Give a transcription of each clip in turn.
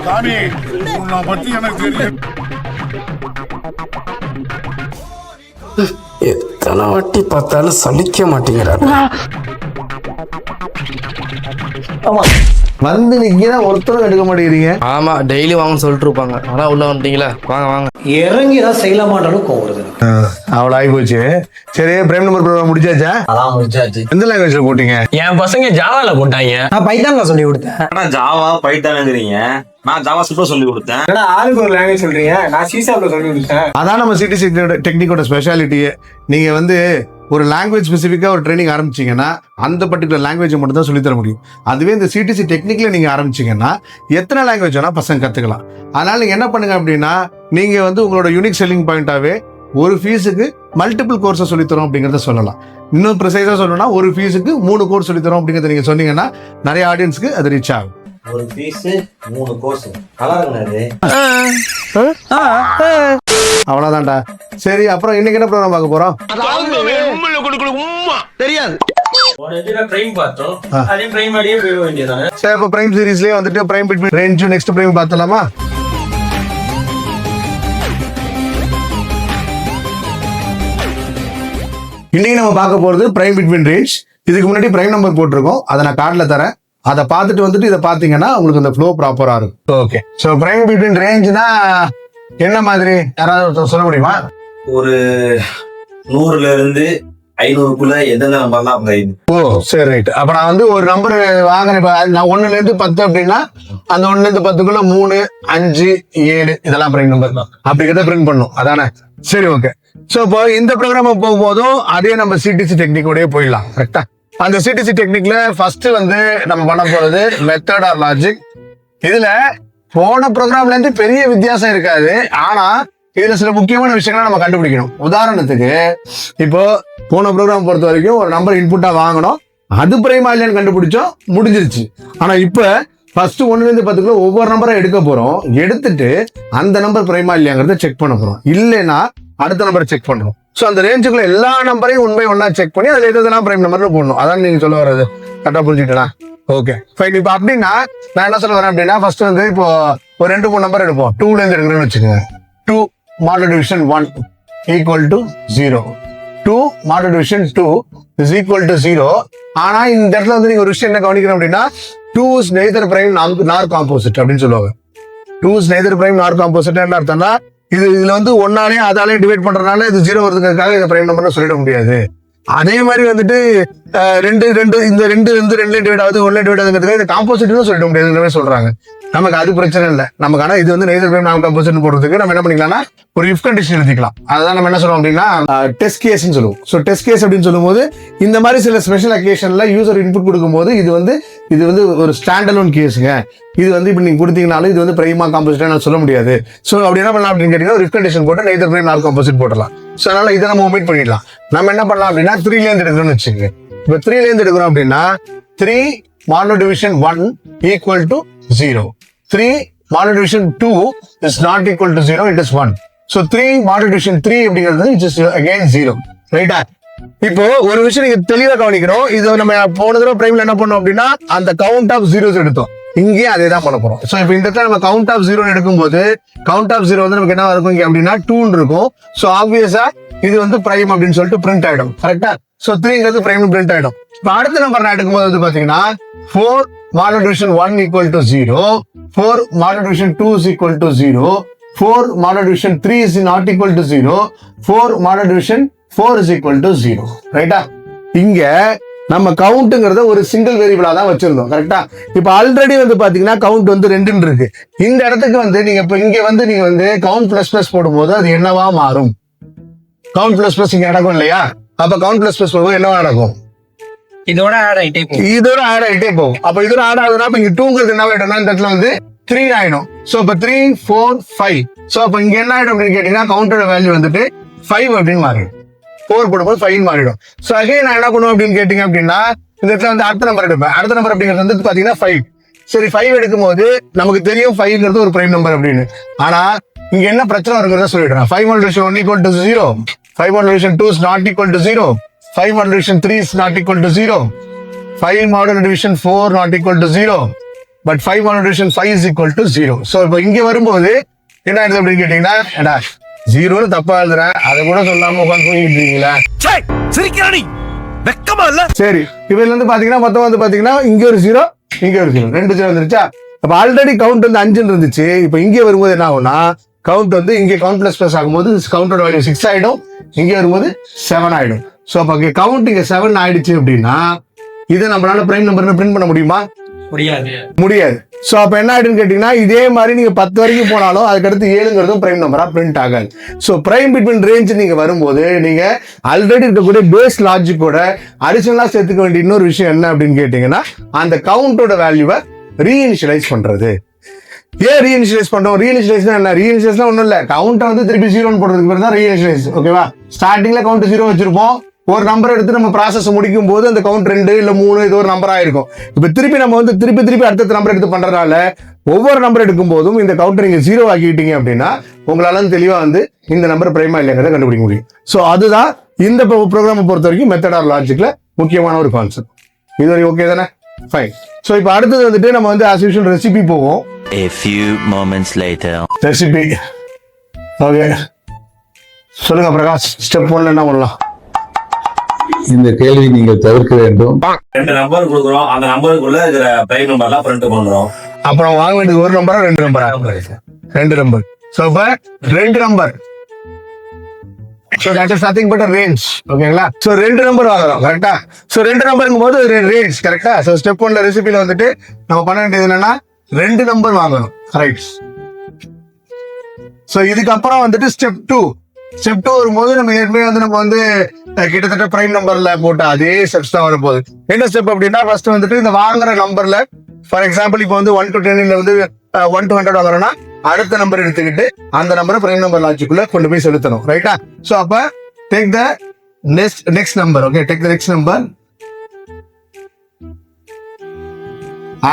சாமி உன்னை பத்தி எனக்கு தெரியும். எத்தனை வாட்டி பார்த்தாலும் சலிக்க மாட்டேங்கிறாரு. வந்து நீங்க ஒருத்தரும் எடுக்க மாட்டேங்கிறீங்க. ஆமா, டெய்லி வாங்க சொல்லிட்டு இருப்பாங்க. ஆனா உள்ள வந்துட்டீங்களா, வாங்க வாங்க. இறங்கி தான் செய்யலாமான்னு கோவம் வருது. அவ்வளோ ஆகி போச்சு. சரி, பிரைம் நம்பர் ப்ரோக்ராம் முடிச்சாச்சா? அதான் முடிச்சாச்சு. எந்த லாங்குவேஜ்ல போட்டீங்க? என் பசங்க ஜாவால போட்டாங்க. நான் பைத்தான்ல சொல்லி கொடுத்தேன். ஆனா ஜாவா பைத்தானுங்கிறீங்க, நான் ஜாவா ஸ்கிரிப்ட் சொல்லி கொடுத்தேன். ஆளுக்கு ஒரு லாங்குவேஜ் சொல்றீங்க, நான் சிசாப்ல சொல்லி கொடுத்தேன். அதான் நம்ம சிடிசி டெக்னிக்கோட ஸ்பெஷாலிட்டியே. நீங்க வந்து ஒரு லாங்குவேஜ் ஸ்பெசிஃபிக்காக ஒரு ட்ரைனிங் ஆரம்பிச்சிங்கன்னா அந்த பர்டிகுலர் லாங்குவேஜை மட்டும் தான் சொல்லித்தர முடியும். அதுவே இந்த சிடிசி டெக்னிக்கில் நீங்கள் ஆரம்பிச்சிங்கன்னா எத்தனை லாங்குவேஜ் வேணால் பசங்க கற்றுக்கலாம். அதனால் நீங்கள் என்ன பண்ணுங்க அப்படின்னா, நீங்கள் வந்து உங்களோட யூனிக் செல்லிங் பாயிண்ட்டாகவே ஒரு ஃபீஸுக்கு மல்டிபிள் கோர்ஸை சொல்லித்தரோம் அப்படிங்கிறத சொல்லலாம். இன்னும் ப்ரிசைஸாக சொல்லணும்னா ஒரு ஃபீஸுக்கு 3 கோர்ஸ் சொல்லித்தரோம் அப்படிங்கிறத நீங்கள் சொன்னீங்கன்னா நிறைய ஆடியன்ஸ்க்கு அது ரீச் ஆகும். ஒரு ஃபீஸ் 3 கோர்ஸ் நல்லா இருக்குண்ணே. அவ்வளோதான்டா. சரி, அப்புறம் இன்னைக்கு என்ன ப்ரோக்ராம் பார்க்க போகிறோம்? தெரியாது. சரி, இப்போ பிரைம் சீரீஸ்லேயே வந்துட்டு பிரைம் பிட்வீன் ரேஞ்சும் நெக்ஸ்ட் பிரைம் பார்த்தலாமா? இன்னைக்கு நம்ம பார்க்க போகிறது பிரைம் பிட்வீன் ரேஞ்ச். இதுக்கு முன்னாடி பிரைம் நம்பர் போட்டிருக்கோம், அதை நான் கார்டில் தரேன். அதை பார்த்துட்டு வந்துட்டு இதை பார்த்தீங்கன்னா உங்களுக்கு அந்த ஃப்ளோ ப்ராப்பராக இருக்கும். ஓகே, ஸோ பிரைம் பிட்வீன் ரேஞ்ச்னா என்ன மாதிரி யாராவது சொல்ல முடியுமா? ஒரு 100ல இருந்து 500க்குள்ள எந்தெந்த நம்பர்லாம் அவங்க. ஓ சரி, ரைட். அப்ப நான் வந்து ஒரு நம்பர் வாங்குறேன். இப்ப நான் 1ல இருந்து 10 அப்படின்னா அந்த 1ல இருந்து 10க்குள்ள 3, 5, 7 இதெல்லாம் பிரைம் நம்பர் தான். அப்படிங்கிறத பிரிண்ட் பண்ணும், அதானே? சரி, ஓகே. ஸோ இப்போ இந்த ப்ரோக்ராம் போகும்போதும் அதே நம்ம சிடிசி டெக்னிக்கோடய போயிடலாம். கரெக்டா? அந்த சிடிசி டெக்னிக்ல ஃபர்ஸ்ட் வந்து நம்ம பண்ண போறது மெத்தட் ஆர் லாஜிக். இதுல போன ப்ரோக்ராம்ல இருந்து பெரிய வித்தியாசம் இருக்காது. ஆனா இதுல சில முக்கியமான விஷயங்களை நம்ம கண்டுபிடிக்கணும். உதாரணத்துக்கு இப்போ போன ப்ரோக்ராம் பொறுத்த வரைக்கும் ஒரு நம்பர் இன்புட்டா வாங்கணும், அது பிரைமா இல்லையான்னு கண்டுபிடிச்சோம், முடிஞ்சிருச்சு. ஆனா இப்ப ஃபர்ஸ்ட் 1ல இருந்து 10க்குள்ள ஒவ்வொரு நம்பரை எடுக்க போறோம். எடுத்துட்டு அந்த நம்பர் பிரைமா இல்லையாங்கிறத செக் பண்ண போறோம். இல்லைன்னா அடுத்த நம்பரை செக் பண்றோம். ஸோ அந்த ரேஞ்சுக்குள்ள எல்லா நம்பரையும் உண்மை ஒன்னா செக் பண்ணி அதுல எதெல்லாம் பிரைம் நம்பர்னு போடணும். அதான் நீங்க சொல்ல வர்றது. கரெக்டா புரிஞ்சுக்கிட்டா? Okay fine. இப்போ அப்படின்னா நான் என்ன சொல்ல வரேன் அப்படின்னா, ஃபர்ஸ்ட் வந்து இப்போ ஒரு 2-3 நம்பர் எடுப்போம். 2ல இருந்து எடுக்கிறேன்னு வச்சுக்கோங்க. 2 mod division 1 equal to 0. 2 mod division 2 is equal to 0. ஆனா இந்த இடத்துல வந்து நீங்க ஒரு விஷயம் என்ன கவனிக்கணும் அப்படின்னா, 2 is neither prime nor composite அப்படின்னு சொல்லுவாங்க. 2 is neither prime nor composite என்ன அர்த்தம்னா, இதுல வந்து ஒன்னாலே அதாலே டிவைட் பண்றதுனால இது 0 வருதுங்கிறதுக்காக இதை பிரைம் நம்பர்னு சொல்லிட முடியாது. அதே மாதிரி வந்துட்டு இந்த 2 வந்து 2 டிவைட் ஆகுது 1 டிவைட் ஆகுதுங்கிறதுக்காக இது காம்போசிட்னு சொல்லிட முடியாதுன்னு சொல்றாங்க. நமக்கு அது பிரச்சனை இல்லை. நமக்கு ஆனா இது வந்து நெய்தர் பிரைம் நான் காம்போசிட் போடுறதுக்கு நம்ம என்ன பண்ணிக்கலாம்னா ஒரு இஃப் கண்டிஷன் எழுதிக்கலாம். அதான் நம்ம என்ன சொல்லுவோம் அப்படின்னா டெஸ்ட் கேஸ்ன்னு சொல்லுவோம். ஸோ டெஸ்ட் கேஸ் அப்படின்னு சொல்லும்போது இந்த மாதிரி சில ஸ்பெஷல் அக்கேஷன்ல யூசர் இன்புட் கொடுக்கும்போது இது வந்து ஒரு ஸ்டாண்ட் அலோன் கேஸுங்க. இது வந்து இப்போ நீங்க கொடுத்தீங்கனாலும் இது வந்து பிரைமா காம்போசிட்டா நான் சொல்ல முடியாது. ஸோ அப்படி என்ன பண்ணலாம் அப்படின்னு கேட்டீங்கன்னா ஒரு இஃப் கண்டிஷன் போட்டு நெய்தர் பிரைம் நான் காம்போசிட் போடலாம். ஸோ அதனால இதை நம்ம ஒமிட் பண்ணிடலாம். நம்ம என்ன பண்ணலாம் அப்படின்னா 3ல இருந்து எடுக்கணும்னு வச்சுக்கோங்க. இப்போ 3ல இருந்து எடுக்கிறோம் அப்படின்னா 3 mod division 1 equal to 0. 3 mod division 2 is not equal to 0, it is 1. So 3 mod division 3 அப்படிங்கிறது it is again 0. ரைட்டா? இப்போ ஒரு விஷயம் நீங்க தெளிவா கவனிக்கிறோம். இது நம்ம போன தடவை பிரைம்ல என்ன பண்ணோம் அப்படின்னா அந்த கவுண்ட் ஆஃப் ஜீரோஸ் எடுத்தோம். இங்கேயே அதே தான் பண்ண போறோம். ஸோ இப்போ இந்த இடத்துல நம்ம கவுண்ட் ஆஃப் 0 எடுக்கும்போது கவுண்ட் ஆஃப் 0 வந்து நமக்கு என்ன இருக்கும் இங்க அப்படின்னா 2 இருக்கும். ஸோ ஆப்வியஸா இது வந்து பிரைம் அப்படின்னு சொல்லிட்டு பிரிண்ட் ஆயிடும். கரெக்டா? ஸோ 3ங்கிறது பிரைம் பிரிண்ட் ஆயிடும். இப்போ அடுத்த நம்பர் நான் எடுக்கும்போது வந்து பாத்தீங்கன்னா 4 mod division 1 equal to 0, 4 mod division 2 is equal to 0, 4 mod division 3 is not equal to 0, 4 mod division 4 is equal to 0. ரைட்டா? இங்க நம்ம கவுண்ட்ங்கிறத ஒரு சிங்கிள் வேரியபிளா தான் வச்சிருந்தோம். கரெக்டா? இப்போ ஆல்ரெடி வந்து பாத்தீங்கன்னா கவுண்ட் வந்து 2 இருக்கு. இந்த இடத்துக்கு வந்து நீங்க இப்போ இங்க வந்து நீங்க வந்து கவுண்ட் பிளஸ் பிளஸ் போடும்போது அது என்னவா மாறும்? கவுண்ட் பிளஸ் பிளஸ் இங்க நடக்கும் இல்லையா? அப்ப கவுண்ட் பிளஸ் பிளஸ் போடும்போது என்னவா நடக்கும்? இதோட ஆட் ஆயிட்டே போகும். அப்ப இதோட ஆட் ஆகுதுன்னா இப்ப இங்க 2ங்கிறது என்ன ஆயிடும்னா இந்த இடத்துல வந்து 3 ஆயிடும். சோ இப்ப 3, 4, 5. சோ அப்ப இங்க என்ன ஆயிடும் அப்படின்னு கேட்டீங்கன்னா கவுண்டரோட வேல்யூ வந்துட்டு 5 அப்படின்னு மாறிடும். 4 போடும்போது 5 மாறிடும். சோ அகைன் நான் என்ன பண்ணுவேன் அப்படின்னு கேட்டீங்க அப்படின்னா இந்த இடத்துல வந்து அடுத்த நம்பர் எடுப்பேன். அடுத்த நம்பர் அப்படிங்கிறது வந்து பாத்தீங்கன்னா 5. சரி, 5 எடுக்கும் போது நமக்கு தெரியும் 5ங்கிறது ஒரு பிரைம் நம்பர் அப்படின்னு. ஆனா இங்க என்ன பிரச்சனை இருக்கிறத சொல்லிடுறேன். 5 mod division 1 equal to 0, 5 mod division 2 is not equal to 0, 5 mod division 3 is not equal to 0, 5 mod division 4 not equal to 0, but 5 modulation 5 is equal to 0. So இப்போ இங்க வரும்போது என்ன ஆயிடுது அப்படின்னு கேட்டீங்கன்னா, ஏடா 0ன்னு தப்பா எழுதுறேன், அதை கூட சொல்லாம உட்காந்து தூங்கிட்டு இருக்கீங்களா? சரி, இப்ப இதுல இருந்து பாத்தீங்கன்னா மொத்தம் வந்து பாத்தீங்கன்னா இங்க ஒரு 0, இங்க ஒரு 0, 2 0 வந்துருச்சா? அப்ப ஆல்ரெடி கவுண்ட் வந்து 5 இருந்துச்சு. இப்ப இங்க வரும்போது என்ன ஆகும்னா, கவுண்ட் வந்து இங்க கவுண்ட் பிளஸ் ஆகும்போது கவுண்டோட வேல்யூ 6 ஆயிடும், இங்க வரும்போது 7 ஆயிடும். சோ அப்ப இங்க கவுண்ட் இங்க 7 ஆயிடுச்சு அப்படின்னா இதை நம்மளால பிரைம் நம்பர்னு பிரிண்ட் பண்ண முடியுமா? முடியாது. சோ அப்ப என்ன ஆயிடுன்னு கேட்டீங்கன்னா, இதே மாதிரி நீங்க 10 வரைக்கும் போனாலும் அதுக்கடுத்து 7ங்கிறதும் பிரைம் நம்பரா பிரிண்ட் ஆகாது. சோ பிரைம் பிட்வீன் ரேஞ்ச் நீங்க வரும்போது நீங்க ஆல்ரெடி இருக்கக்கூடிய பேஸ் லாஜிக்கோட அடிஷனலா சேர்த்துக்க வேண்டிய இன்னொரு விஷயம் என்ன அப்படின்னு கேட்டீங்கன்னா, அந்த கவுண்டோட வேல்யூவை ரீஇனிஷியலைஸ் பண்றது. ஏன் ரீஇனிஷியலைஸ் பண்றோம்? ரீஇனிஷியலைஸ் என்ன? ரீஇனிஷியலைஸ் ஒண்ணும் இல்ல, கவுண்டை வந்து திருப்பி 0 போடுறதுக்கு பேர் தான் ரீஇனிஷியலைஸ். ஓகேவா? ஸ்டார்டிங்ல கவுண்ட் 0 வச்சிருப்போம், ஒரு நம்பர் எடுத்து நம்ம ப்ராசஸ் முடிக்கும் போது அந்த கவுண்ட் 2 இல்ல 3 இது ஒரு நம்பரா இருக்கும். இப்ப திருப்பி நம்ம வந்து திருப்பி அடுத்த நம்பர் எடுத்து பண்றதுனால ஒவ்வொரு நம்பர் எடுக்கும் போதும் இந்த கவுண்டர் நீங்க 0 ஆக்கிட்டீங்க அப்படின்னா உங்களால தெளிவா வந்து இந்த நம்பர் பிரைமா இல்லைங்கிறத கண்டுபிடிக்க முடியும். சோ அதுதான் இந்த ப்ரோக்ராமை பொறுத்த வரைக்கும் மெத்தட் ஆர் லாஜிக்ல முக்கியமான ஒரு கான்செப்ட். இது வரைக்கும் ஓகே தானே? ஃபைன். சோ இப்போ அடுத்தது வந்துட்டு நம்ம வந்து as usual ரெசிபி போவோம். A few moments later. Recipe okay, சொல்லுங்க பிரகாஷ், ஸ்டெப் 1ல என்ன பண்ணலாம்? இந்த கேள்வி நீங்கள் தவிர்க்க வேண்டும். 2 நம்பர் கொடுக்குறோம், அந்த நம்பருக்குள்ள இருக்கிற பிரைம் நம்பர்லாம் பிரிண்ட் பண்றோம். அப்புறம் வாங்க வேண்டியது ஒரு நம்பரா 2 நம்பரா? 2 நம்பர். சோ இப்ப 2 number, so that is nothing but a range. ஓகேங்களா? சோ 2 நம்பர் வாங்குறோம், கரெக்ட்டா? சோ 2 நம்பர்ங்கும் போது ரேஞ்ச், கரெக்ட்டா? சோ ஸ்டெப் 1ல ரெசிபில வந்துட்டு நம்ம பண்ண வேண்டியது என்னன்னா 2 நம்பர் வாங்கணும், ரைட்? சோ இதுக்கு அப்புறம் வந்துட்டு ஸ்டெப் 2 வரும்போது நம்ம ஏற்கனவே வந்து நம்ம வந்து கிட்டத்தட்ட பிரைம் நம்பர்ல போட்ட அதே ஸ்டெப்ஸ் தான் வரப்போகுது. என்ன ஸ்டெப் அப்படின்னா, ஃபர்ஸ்ட் வந்துட்டு இந்த வாங்குற நம்பர்ல ஃபார் எக்ஸாம்பிள் இப்போ வந்து 1 to 10 வந்து 1 to 100 வாங்குறோம்னா அடுத்த நம்பர் எடுத்துக்கிட்டு அந்த நம்பரை பிரைம் நம்பர் லாஜிக்குள்ள கொண்டு போய் செலுத்தணும், ரைட்டா? சோ அப்ப take the next number. Okay, take the next number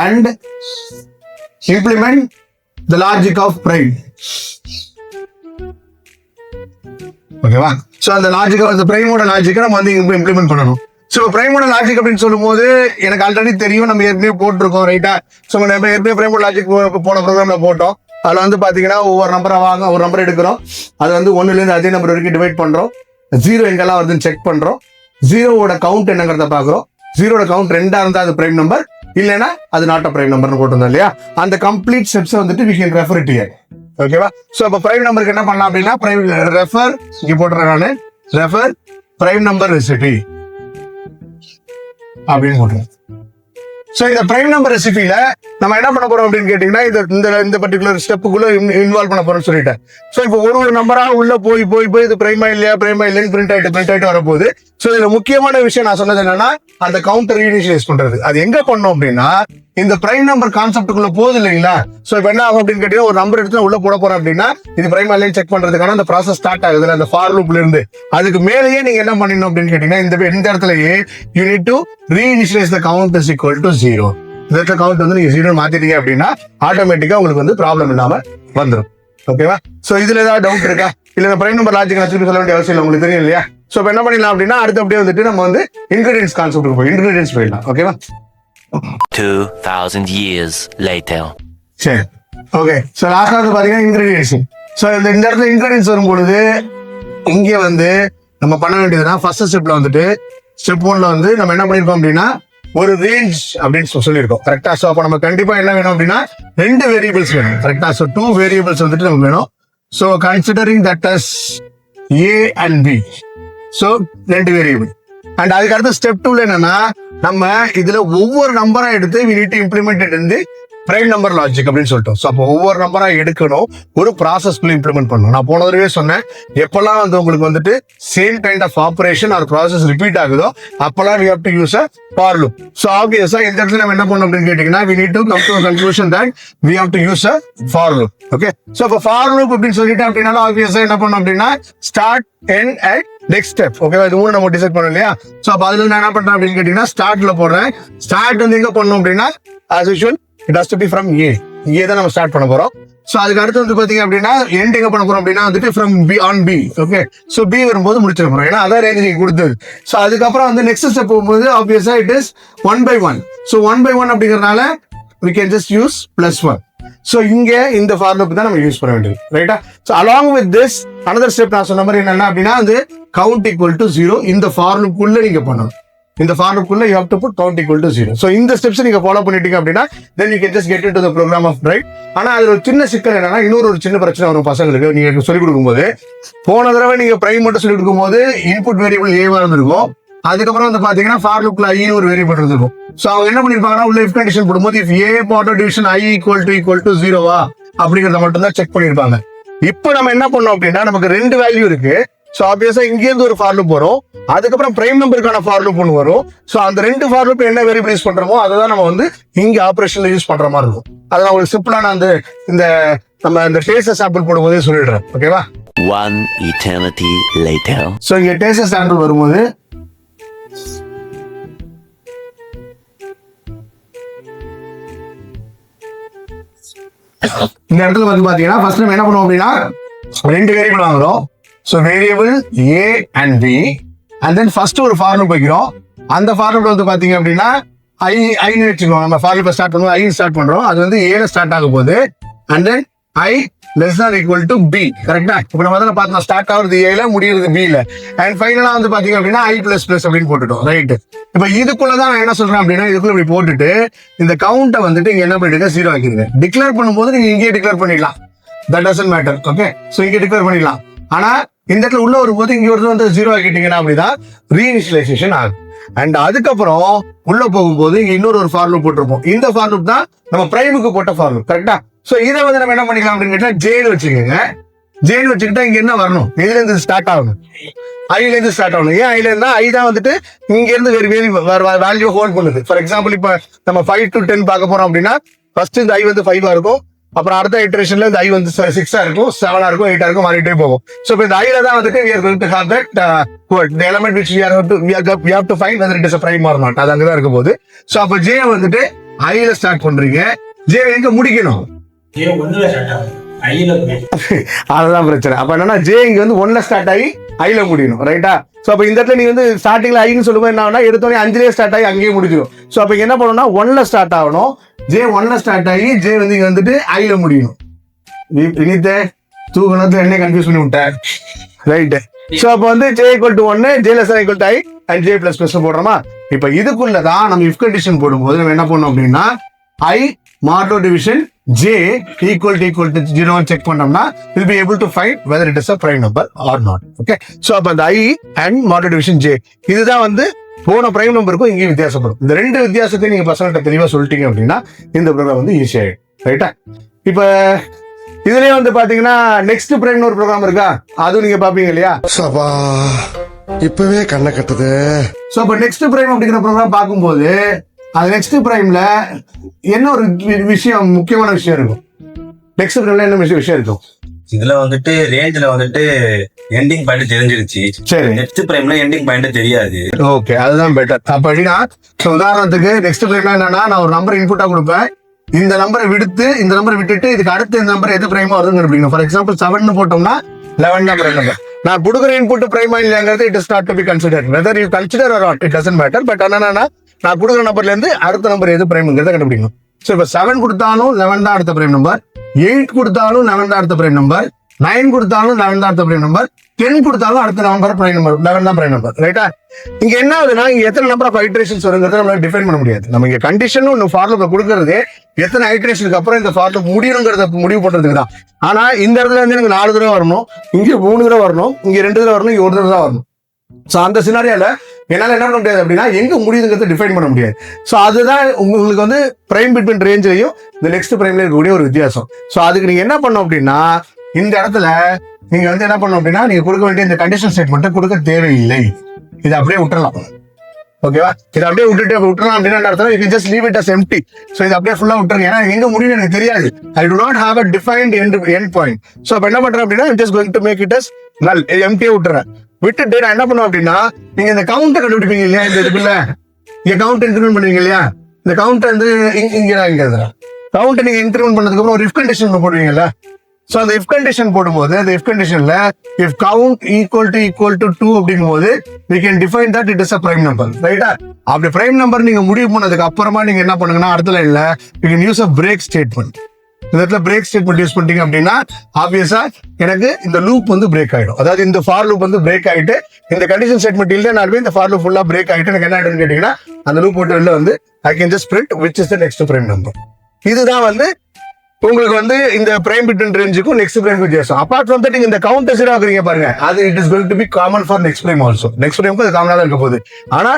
and implement the logic of prime. ஓகேவா? சோ அந்த லாஜிக், அந்த பிரைமோட லாஜிக்கை நம்ம வந்து இம்ப்ளிமெண்ட் பண்ணணும். சோ பிரைமோட லாஜிக் அப்படின்னு சொல்லும் போது எனக்கு ஆல்ரெடி தெரியும், நம்ம ஏற்கனவே போட்டிருக்கோம், ரைட்டா? சோ நம்ம ஏற்கனவே பிரைமோட லாஜிக் போன ப்ரோக்ராம்ல போட்டோம். அதுல வந்து பாத்தீங்கன்னா ஒவ்வொரு நம்பரை வாங்க, ஒரு நம்பர் எடுக்கிறோம், அது வந்து 1ல இருந்து அதே நம்பர் வரைக்கும் டிவைட் பண்றோம், 0 எங்கெல்லாம் வருதுன்னு செக் பண்றோம், 0வோட கவுண்ட் என்னங்கிறத பாக்குறோம், 0வோட கவுண்ட் 2ஆ இருந்தா அது பிரைம் நம்பர், இல்லைன்னா அது நாட் அ பிரைம் நம்பர்னு போட்டிருந்தோம் இல்லையா? அந்த கம்ப்ளீட் ஸ்டெப்ஸ் வந்துட்டு we can refer it here. ஓகேவா? சோ அப்ப பிரைம் நம்பருக்கு என்ன பண்ணலாம் அப்படின்னா, பிரைம் ரெஃபர் இங்க போட்டுறேன் நானு, ரெஃபர் பிரைம் நம்பர் ரெசிபி அப்படின்னு போட்டுறேன். சோ இந்த பிரைம் நம்பர் ரெசிபில நம்ம என்ன பண்ண போறோம் அப்படின்னு கேட்டீங்கன்னா, இந்த பர்டிகுலர் ஸ்டெப்புக்குள்ள இன்வால்வ் பண்ண போறோம்னு சொல்லிட்டேன். சோ இப்போ ஒரு நம்பரா உள்ள போய் இது பிரைமா இல்லைன்னு பிரிண்ட் ஆயிட்டு வரப்போகுது. சோ இதுல முக்கியமான விஷயம் நான் சொன்னது என்னன்னா, அந்த கவுண்டர் ரீஇனிஷியலைஸ் பண்றது. அது எங்க பண்ணோம் அப்படின்னா, இந்த பிரைம் நம்பர் கான்செப்டுக்குள்ள போகுது இல்லைங்களா? சோ இப்ப என்ன ஆகும் அப்படின்னு கேட்டீங்கன்னா, ஒரு நம்பர் எடுத்து உள்ள போட போறேன் அப்படின்னா இது பிரைமா இல்லைன்னு செக் பண்றதுக்கான அந்த ப்ராசஸ் ஸ்டார்ட் ஆகுது அந்த ஃபார் லூப்ல இருந்து. அதுக்கு மேலேயே நீங்க என்ன பண்ணணும் அப்படின்னு கேட்டீங்கன்னா, இந்த இடத்துலயே you need to reinitialize the count is equal to 0. இந்த கவுண்ட் வந்து நீங்க 0 மாத்திட்டீங்க அப்படின்னா ஆட்டோமேட்டிக்கா உங்களுக்கு வந்து ப்ராப்ளம் இல்லாம வந்துடும். ஓகேவா? சோ இதுல ஏதாவது டவுட் இருக்கா? இல்ல பிரைம் நம்பர் லாஜிக் நான் திருப்பி சொல்ல வேண்டிய அவசியம் இல்லை, உங்களுக்கு தெரியும் இல்லையா? சோ இப்ப என்ன பண்ணிடலாம் அப்படின்னா, அடுத்து அப்படியே வந்துட்டு நம்ம வந்து இன்கிரீடியன்ஸ் கான்செப்ட்டுக்கு போய் இன்கிரீடியன்ஸ் போயிடலாம். ஓகேவா? 2000 years later. சரி, ஓகே. சோ லாஸ்டா வந்து பாத்தீங்கன்னா இன்கிரீடியன்ஸ். சோ இந்த இடத்துல இன்கிரீடியன்ஸ் வரும்பொழுது இங்க வந்து நம்ம பண்ண வேண்டியதுன்னா, ஃபர்ஸ்ட் ஸ்டெப்ல வந்துட்டு ஸ்டெப் 1ல வந்து நம்ம என்ன பண்ணிருக்கோம் அப்படின்னா ஒரு ரேஞ்ச் அப்படின்னு சொல்லியிருக்கோம், கரெக்டா? சோ அப்ப நம்ம கண்டிப்பா என்ன வேணும் அப்படின்னா 2 வேரியபிள்ஸ் வேணும், கரெக்டா? சோ 2 வேரியபிள்ஸ் வந்துட்டு நமக்கு வேணும். So considering that as A and B. So 2 variable. And அதுக்கு அடுத்து ஸ்டெப் 2ல என்னன்னா, நம்ம இதுல ஒவ்வொரு நம்பரா எடுத்து we need to implement it in the prime number logic அப்படின்னு சொல்லிட்டோம். ஸோ அப்போ ஒவ்வொரு நம்பரா எடுக்கணும், ஒரு ப்ராசஸ்க்குள்ள இம்ப்ளிமெண்ட் பண்ணணும். நான் போன தடவை சொன்னேன், எப்பெல்லாம் வந்து உங்களுக்கு வந்துட்டு சேம் கைண்ட் ஆஃப் ஆபரேஷன் ஒரு ப்ராசஸ் ரிப்பீட் ஆகுதோ அப்பெல்லாம் we have to use a for loop. So obviously இந்த இடத்துல நம்ம என்ன பண்ணணும் அப்படின்னு கேட்டீங்கன்னா, we need to come to a conclusion that we have to use a for loop. Okay, so இப்போ for loop அப்படின்னு சொல்லிட்டு அப்படின்னாலும் ஆப்வியஸா என்ன பண்ணணும் அப்படின்னா start end and next step. ஓகேவா? இது 3 நம்ம டிசைட் பண்ணோம் இல்லையா? ஸோ அப்போ அதுல நான் என்ன பண்றேன் அப்படின்னு கேட்டீங்கன்னா, ஸ்டார்ட்ல போடுறேன். ஸ்டார்ட் வந்து எங்க பண்ணணும் அப்படின்னா, as usual it has to be from A. இங்கே தான் நம்ம ஸ்டார்ட் பண்ண போறோம். சோ அதுக்கு அடுத்து வந்து பாத்தீங்க அப்படின்னா எண்ட் எங்க பண்ண போறோம் அப்படின்னா வந்துட்டு from B on B. Okay, so B வரும்போது முடிச்சிட போறோம், ஏன்னா அதான் ரேஞ்ச் நீங்க கொடுத்தது. சோ அதுக்கப்புறம் வந்து நெக்ஸ்ட் ஸ்டெப் போகும்போது obviously it is 1 by 1. So 1 by 1 அப்படிங்கறதுனால we can just use +1. So இங்க இந்த ஃபார் லூப் தான் நம்ம யூஸ் பண்ண வேண்டியது, ரைட்டா? So along with this another step நான் சொன்ன மாதிரி என்னன்னா அப்படின்னா வந்து count equal to 0 இந்த ஃபார் லூப் குள்ள நீங்க பண்ணணும். இந்த ஃபார் லூப் குள்ள you have to put count equal to 0. So இந்த ஸ்டெப்ஸ் நீங்க ஃபாலோ பண்ணிட்டீங்க அப்படின்னா then you can just get into the program of right. ஆனா அதுல ஒரு சின்ன சிக்கல் என்னன்னா இன்னொரு சின்ன பிரச்சனை வரும் பசங்களுக்கு. நீங்க சொல்லிக் கொடுக்கும்போது போன தடவை நீங்க பிரைம் மட்டும் சொல்லிக் கொடுக்கும்போது இன்புட் வேரியபிள் ஏவா இருந்திருக்கும். அதுக்கப்புறம் வந்து பாத்தீங்கன்னா ஃபார் லூப்ல ஐ ஒரு வேரியபிள் இருந்திருக்கும். சோ அவங்க என்ன பண்ணிருப்பாங்கன்னா உள்ள இஃப் கண்டிஷன் போடும்போது if A modulo division I equal to 0வா அப்படிங்கறத மட்டும் தான் செக் பண்ணிருப்பாங்க. இப்போ நம்ம என்ன பண்ணோம் அப்படின்னா நமக்கு 2 வேல்யூ இருக்கு. சோ ஆப்வியஸா இங்க இருந்து ஒரு ஃபார் லூப் வரும், அதுக்கப்புறம் பிரைம் நம்பருக்கான ஃபார் லூப் ஒன்று வரும். சோ அந்த 2 ஃபார் லூப் என்ன வேரியபிள் யூஸ் பண்றோமோ அதை தான் நம்ம வந்து இங்க ஆபரேஷன்ல யூஸ் பண்ற மாதிரி இருக்கும். அதை நான் உங்களுக்கு சிம்பிளான நம்ம இந்த டேஸ்ட் சாம்பிள் போடும்போதே சொல்லிடுறேன், ஓகேவா? One eternity later. சோ இங்க டேஸ்ட் சாம்பிள் வரும்போது இந்த இடத்துல வந்து பாத்தீங்கன்னா ஃபர்ஸ்ட் நம்ம என்ன பண்ணுவோம் அப்படின்னா 2 வேரியபிள் வாங்குறோம். So variable a and b and then first ஒரு ஃபார் லூப் வைக்கிறோம். அந்த ஃபார் லூப் வந்து பாத்தீங்க அப்படின்னா i ன்னு வெச்சுக்கோங்க. நம்ம ஃபார் லூப் ஸ்டார்ட் பண்ணுவோம், i ஸ்டார்ட் பண்றோம். அது வந்து a ல ஸ்டார்ட் ஆக போகுது and then i less than equal to b, கரெக்ட்டா? இப்போ நம்ம வந்து பார்த்தோம் ஸ்டார்ட் ஆகுறது a ல முடியுது b ல and ஃபைனலா வந்து பாத்தீங்க அப்படின்னா i++ அப்படின்னு போட்டுட்டோம், ரைட்? இப்போ இதுக்குள்ள தான் நான் என்ன சொல்றேன் அப்படின்னா இதுக்குள்ள இப்படி போட்டுட்டு இந்த கவுண்ட்டை வந்துட்டு இங்க என்ன பண்ணிடுங்க 0 ஆக்கிடுங்க. டிக்ளேர் பண்ணும்போது நீங்க இங்கே டிக்ளேர் பண்ணிடலாம், that doesn't matter, okay? So இங்க டிக்ளேர் பண்ணிடலாம். ஆனா இந்த இடத்துல உள்ள வரும்போது இங்க ஒரு வந்து 0 ஆக்கிட்டீங்கன்னா அப்படிதான் ரீஇனிஷியலைசேஷன் ஆகும். அண்ட் அதுக்கப்புறம் உள்ள போகும்போது இங்க இன்னொரு ஃபார் லூப் போட்டிருப்போம். இந்த ஃபார் லூப் தான் நம்ம பிரைமுக்கு போட்ட ஃபார் லூப், கரெக்டா? சோ இதை வந்து நம்ம என்ன பண்ணிக்கலாம் அப்படின்னு கேட்டா ஜேன்னு வச்சுக்கோங்க. ஜேன்னு வச்சுக்கிட்டா இங்க என்ன வரணும்? இதுல இருந்து ஸ்டார்ட் ஆகணும், ஐல இருந்து ஸ்டார்ட் ஆகணும். ஏன் ஐல இருந்தா ஐ தான் வந்துட்டு இங்க இருந்து வேற வேல்யூ ஹோல்ட் பண்ணுது. ஃபார் எக்ஸாம்பிள் இப்ப நம்ம 5 to 10 பார்க்க போறோம் அப்படின்னா ஃபர்ஸ்ட் இந்த ஐ வந்து 5 இருக்கும், அப்புறம் அடுத்த இட்டரேஷன்ல இந்த ஐ வந்து 6 இருக்கும், 7 இருக்கும், 8 இருக்கும், மாறிட்டே போகும். சோ இப்போ இந்த ஐல தான் வந்துட்டு we are going to have that the element which we have to find whether it is a prime or not. அது அங்கதான் இருக்க போகுது. சோ அப்ப ஜே வந்துட்டு ஐல ஸ்டார்ட் பண்றீங்க, ஜே எங்க முடிக்கணும்? அதுதான் பிரச்சனை. அப்ப என்னன்னா ஜே இங்க வந்து 1ல ஸ்டார்ட் ஆகி ஐல முடியணும், ரைட்டா? சோ அப்ப இந்த இடத்துல நீங்க வந்து ஸ்டார்டிங்ல ஐன்னு சொல்லும்போது என்ன ஆகும்னா எடுத்தோடனே 5லயே ஸ்டார்ட் ஆகி அங்கேயே முடிஞ்சிடும். சோ அப்ப என்ன பண்ணணும்னா 1ல ஸ்டார்ட் ஆகணும், ஜே 1ல ஸ்டார்ட் ஆகி ஜே வந்து இங்க வந்துட்டு ஐல முடியணும். இனித்தே தூக்கணத்துல என்ன கன்ஃபியூஸ் பண்ணி விட்டேன், ரைட்? சோ அப்ப வந்து J equal to 1 J less equal to I and J plus plus போடுறோமா? இப்ப இதுக்குள்ளதான் நம்ம இஃப் கண்டிஷன் போடும்போது நம்ம என்ன பண்ணோம் அப்படின்னா I modulo division j equal to 0 check பண்ணோம்னா we'll be able to find whether it is a prime number or not. Okay, so அப்ப அந்த i and mod division j இதுதான் வந்து போன பிரைம் நம்பருக்கும் இங்கே வித்தியாசப்படும். இந்த 2 வித்தியாசத்தை நீங்க பசங்கள்ட்ட தெளிவா சொல்லிட்டீங்க அப்படின்னா இந்த ப்ரோக்ராம் வந்து ஈஸி ஆயிடும், ரைட்டா? இப்ப இதுலயே வந்து பாத்தீங்கன்னா நெக்ஸ்ட் பிரைம்னு ஒரு ப்ரோக்ராம் இருக்கா, அதுவும் நீங்க பாப்பீங்க இல்லையா? இப்பவே கண்ணை கட்டுது. சோ அப்ப நெக்ஸ்ட் பிரைம் அப்படிங்கிற ப்ரோக்ராம் பார்க்கும்போது அது நெக்ஸ்ட் பிரைம்ல என்ன ஒரு விஷயம், முக்கியமான விஷயம் இருக்கும். நெக்ஸ்ட் பிரைம்ல என்ன விஷயம் இருக்கும்? இதுல வந்துட்டு ரேஞ்ச்ல வந்துட்டு எண்டிங் பாயிண்ட் தெரிஞ்சிருச்சு. சரி, நெக்ஸ்ட் பிரைம்ல எண்டிங் பாயிண்ட் தெரியாது. ஓகே, அதுதான் பெட்டர். அப்ப அப்படின்னா உதாரணத்துக்கு நெக்ஸ்ட் பிரைம்ல என்னன்னா நான் ஒரு நம்பர் இன்புட்டா கொடுப்பேன், இந்த நம்பரை விட்டுட்டு இதுக்கு அடுத்த இந்த நம்பர் எது பிரைமா வருதுன்னு கண்டுபிடிக்கணும். ஃபார் எக்ஸாம்பிள் 7 போட்டோம்னா 11 தான் பிரைம் நம்பர். நான் கொடுக்குற இன்புட் பிரைமா இல்லைங்கிறது it is not to be consider. Whether you consider or not it doesn't matter. But என்னன்னா நான் கொடுக்குற நம்பர்ல இருந்து அடுத்த நம்பர் எது பிரைம்ங்கிறத கண்டுபிடிக்கணும். சோ இப்ப 7 கொடுத்தாலும் 11 தான் அடுத்த பிரைம் நம்பர், 8 கொடுத்தாலும் 11 தான் அடுத்த பிரைம் நம்பர், 9 கொடுத்தாலும் 11 தான் அடுத்த பிரைம் நம்பர், 10 கொடுத்தாலும் அடுத்த நம்பர் பிரைம் நம்பர் 11 தான் பிரைம் நம்பர், ரைட்டா? இங்க என்ன ஆகுதுன்னா இங்க எத்தனை நம்பர் ஆஃப் ஐட்ரேஷன்ஸ் வருங்கிறத நம்மளால டிஃபைன் பண்ண முடியாது. நம்ம இங்க கண்டிஷன் ஒன்னு ஃபார்முலா கொடுக்கறது எத்தனை ஐட்ரேஷனுக்கு அப்புறம் இந்த ஃபார்முலா முடியணுங்கிறத முடிவு பண்றதுக்கு தான். ஆனா இந்த இடத்துல வந்து எனக்கு 4 தடவை வரணும், இங்க 3 தடவை வரணும், இங்க 2 தடவை வரணும், இங்க 1 தடவை தான் வரணும். சோ அந்த சினாரியால என்னால என்ன பண்ண முடியாது அப்படின்னா எங்க முடியுதுங்கிறத டிஃபைன் பண்ண முடியாது. சோ அதுதான் உங்களுக்கு வந்து பிரைம் பிட்வீன் ரேஞ்சிலையும் இந்த நெக்ஸ்ட் பிரைம்ல இருக்கக்கூடிய ஒரு வித்தியாசம். சோ அதுக்கு நீங்க என்ன பண்ணணும் அப்படின்னா இந்த இடத்துல நீங்க வந்து என்ன பண்ணணும் அப்படின்னா நீங்க கொடுக்க வேண்டிய இந்த கண்டிஷன் ஸ்டேட்மெண்ட்டை கொடுக்க தேவையில்லை, இதை அப்படியே விட்டுறலாம், ஓகேவா? இதை அப்படியே விட்டுறலாம் அப்படின்னா என்ன அர்த்தம்? you just leave it as empty. So இதை அப்படியே ஃபுல்லா விட்டுருங்க, ஏன்னா எங்க முடியும் எனக்கு தெரியாது. I do not have a defined end point. So அப்ப என்ன பண்றேன் அப்படின்னா I'm just going to make it as null, empty விட்டுறேன். விட்டுட்டு நான் என்ன பண்ணுவேன் அப்படின்னா நீங்க இந்த கவுண்டை கண்டுபிடிப்பீங்க இல்லையா, இந்த இதுக்குள்ள இங்க கவுண்ட் இன்க்ரிமெண்ட் பண்ணுவீங்க இல்லையா, இந்த கவுண்ட் வந்து இங்க கவுண்டை நீங்க இன்க்ரிமெண்ட் பண்ணதுக்கு அப்புறம் ஒரு இஃப் கண்டிஷன் போடுவீங்கல்ல, சோ அந்த இஃப் கண்டிஷன் போடும்போது அந்த இஃப் கண்டிஷன்ல இஃப் கவுண்ட் ஈக்குவல் டு 2 அப்படிங்கும் போது we can define that it is a prime number, ரைட்டா? அப்படி prime number நீங்க முடிவு பண்ணதுக்கு அப்புறமா நீங்க என்ன பண்ணுங்கன்னா அடுத்த லைன்ல you can use a break statement. இந்த இடத்துல பிரேக் ஸ்டேட்மெண்ட் யூஸ் பண்ணிட்டீங்க அப்படின்னா ஆப்வியஸா எனக்கு இந்த லூப் வந்து பிரேக் ஆயிடும். அதாவது இந்த ஃபார் லூப் வந்து பிரேக் ஆயிட்டு இந்த கண்டிஷன் ஸ்டேட்மெண்ட் இல்லைனாலுமே இந்த ஃபார் லூப் ஃபுல்லா பிரேக் ஆயிட்டு எனக்கு என்ன ஆயிடும்னு கேட்டீங்கன்னா அந்த லூப் போட்டு வெளில வந்து I can just print which is the next prime number. இதுதான் வந்து உங்களுக்கு வந்து இந்த பிரைம் பிட் ரேஞ்சுக்கும் நெக்ஸ்ட் பிரைம் வித்தியாசம். அபார்ட் ஃப்ரம் தட் நீங்க இந்த கவுண்டர் சீரா ஆகுறீங்க பாருங்க, அது it is going to be common for next prime also. Next பிரைமுக்கு அது காமனா தான் இருக்க போகுது. ஆனா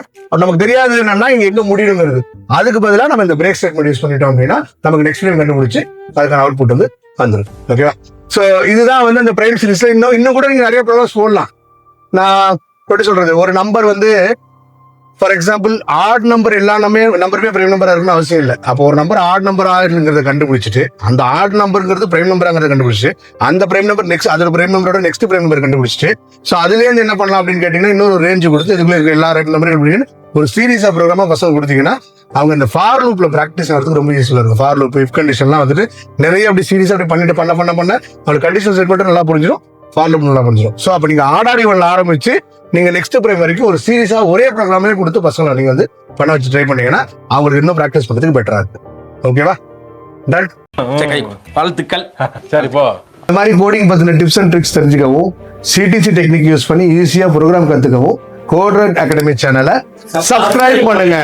நமக்கு தெரியாது என்னன்னா இங்க எங்க முடியுங்கிறது. அதுக்கு பதிலா நம்ம இந்த பிரேக் ஸ்டேட்மெண்ட் யூஸ் பண்ணிட்டோம் அப்படின்னா நமக்கு நெக்ஸ்ட் பிரைம் கண்டுபிடிச்சு அதுக்கான அவுட்புட் வந்து வந்துடும். ஓகேவா? சோ இதுதான் வந்து அந்த பிரைம் சீரிஸ்ல இன்னும் கூட நீங்க நிறைய ப்ராப்ளம்ஸ் போடலாம். நான் எப்படி சொல்றது, ஒரு நம்பர் வந்து ஃபார் எக்ஸாம்பிள் ஆட் நம்பர் எல்லா நம்பருமே பிரைம் நம்பரா இருக்குன்னு அவசியம் இல்லை. அப்போ ஒரு நம்பர் ஆட் நம்பர் ஆகுங்கிறத கண்டுபிடிச்சிட்டு அந்த ஆட் நம்பருங்கிறது பிரைம் நம்பராங்கிறத கண்டுபிடிச்சு அந்த பிரைம் நம்பர் நெக்ஸ்ட் அதோட பிரைம் நம்பரோட நெக்ஸ்ட் பிரைம் நம்பர் கண்டுபிடிச்சிட்டு ஸோ அதுல இருந்து என்ன பண்ணலாம் அப்படின்னு கேட்டீங்கன்னா இன்னொரு ரேஞ்ச் கொடுத்து இதுக்குள்ள இருக்க எல்லா நம்பரும் ஒரு சீரீஸ் ஆஃப் ப்ரோக்ராமா பசங்க கொடுத்தீங்கன்னா அவங்க இந்த ஃபார் லூப்ல பிராக்டிஸ் ஆகிறதுக்கு ரொம்ப யூஸ்ஃபுல்லா இருக்கும். ஃபார் லூப் இஃப் கண்டிஷன்லாம் வந்துட்டு நிறைய அப்படி சீரீஸ் அப்படி பண்ணிட்டு பண்ண அவங்களுக்கு கண்டிஷன் செட் மட்டும் நல்லா புரிஞ்சிடும், ஃபார் லூப் நல்லா புரிஞ்சிடும். ஸோ அப்ப நீங்க ஆடாடி ஆரம்பிச்சு நீங்க நெக்ஸ்ட் பிரைம் வரைக்கும் ஒரு சீரீஸா ஒரே ப்ரோக்ராமே கொடுத்து பசங்களை நீங்க வந்து பண்ண வச்சு ட்ரை பண்ணீங்கன்னா அவங்களுக்கு இன்னும் பிராக்டிஸ் பண்றதுக்கு பெட்டரா இருக்கு. ஓகேவா? டன். வாழ்த்துக்கள். இந்த மாதிரி கோடிங் பத்தின டிப்ஸ் அண்ட் ட்ரிக்ஸ் தெரிஞ்சுக்கவும் சிடிசி டெக்னிக் யூஸ் பண்ணி ஈஸியா ப்ரோக்ராம் கத்துக்கவும் கோட்ரட் அகாடமி சேனலை சப்ஸ்கிரைப் பண்ணுங்க.